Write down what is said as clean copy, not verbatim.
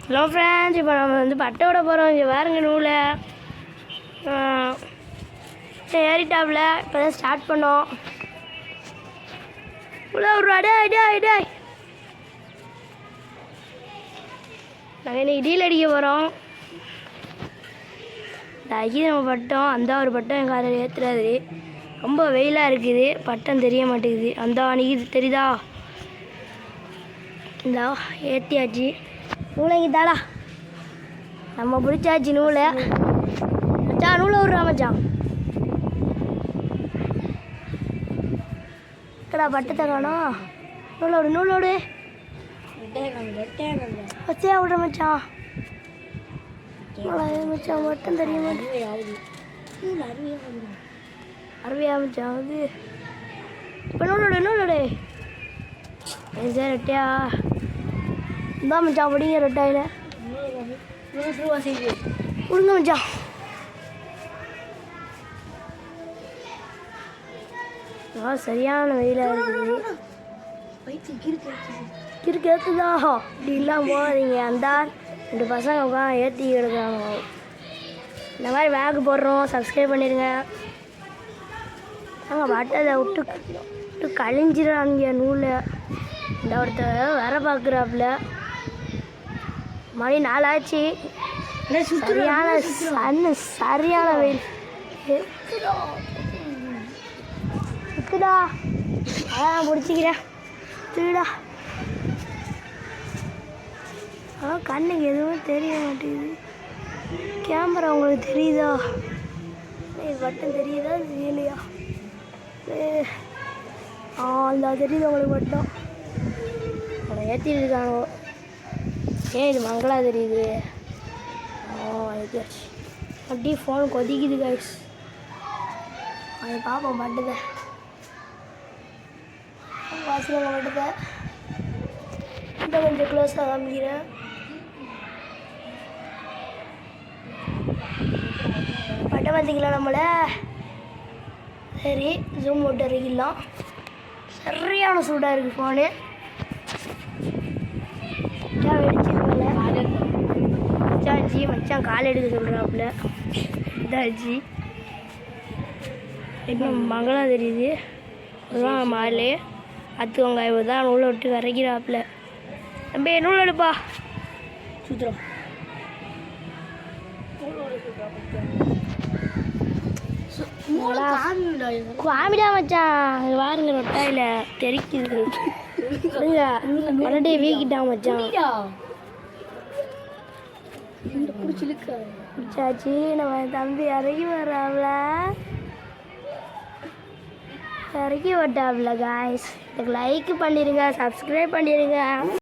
Hello friends, இப்போ நம்ம வந்து பட்டை விட போகிறோம். இங்கே வேறுங்க நூலை ஏறிட்டாப்ல. இப்போ தான் ஸ்டார்ட் பண்ணோம். உள்ள ஒரு அடே நாங்கள் இன்னைக்கு டீல் அடிக்க போகிறோம். அடிக்கி நம்ம பட்டம் அந்த ஒரு பட்டம் எங்கள் காலையில் ஏற்றுறாது. ரொம்ப வெயிலாக இருக்குது, பட்டம் தெரிய மாட்டேங்குது. அந்த அன்றைக்கி தெரியுதா? இந்த ஏற்றியாச்சு. நூலை இங்கே தாடா, நம்ம பிடிச்சாச்சு நூலை. மச்சான் நூலை விட்றா மச்சான். கடா பட்டத்தை காணோம். நூலோடு வச்சே விட்ற மச்சான். மச்சான் மட்டும் தெரிய மாட்டேங்குது. அருவியா மச்சான் அது. இப்போ நூலோடு சார் ரெட்டையா இந்தா மச்சான். அப்படிங்க ரெட்டாயில் விடுங்க மச்சான். சரியான வெயிலாக இருக்குது. கிறுக்கு ஏற்றுதா? இப்படிலாம் போகாதீங்க. அந்த 2 பசங்க உட்காந்து ஏற்றி எடுக்கிறாங்க. இந்த மாதிரி வேகு போடுறோம். சப்ஸ்கிரைப் பண்ணிடுங்க. நாங்கள் பட்டதை விட்டு கழிஞ்சிடாங்க நூலை. இந்த ஒருத்தர் வேற பார்க்குறாப்புல. மணி 4 ஆச்சு. சரியான வெயில் சுத்துடா. அதான் பிடிச்சிக்கிறேன். திருடா. ஆனால் கண்ணுக்கு எதுவும் தெரிய மாட்டேங்குது. கேமரா உங்களுக்கு தெரியுதா? பட்டம் தெரியுதா தெரியலையா? அந்த தெரியுது உங்களுக்கு பட்டம். அவனை ஏற்றிட்டு இருக்காங்க. ஏன் இது மங்களா தெரியுது? ஏற்றியாச்சு. அப்படியே ஃபோன் கொதிக்குது கைஸ். அதை பார்ப்போம். பட்டதை வாசலுங்க. பட்டதை இந்த கொஞ்சம் க்ளோஸாக காமிக்கிறேன். பட்டை பார்த்திங்களா நம்மளை? சரி, ஜூம் போட்டு இறக்கிடலாம். சரியான சூடாக இருக்குது ஃபோனு. வெடிச்சு மச்சான் கால் எடுக்க சொல்கிறாப்புல. இதாச்சு. இன்னும் மங்களா தெரியுது. அதுதான் மாலு அத்துவங்க. இவர் தான் நூலை விட்டு கரைக்கிறாப்புல. தம்பி நூல் எடுப்பா. சுத்துறோம். காமிடா மச்சான். வாருங்க ரொட்டாயில் தெரிக்குது. மறுபடியும் வீக்கிட்டான் மச்சான். பிடிச்சாச்சு. நம்ம தம்பி இறக்கி வர்றாப்ல. இறக்கி விட்டாப்ல காய்ஸ். இதுக்கு லைக் பண்ணிடுங்க, சப்ஸ்கிரைப் பண்ணிடுங்க.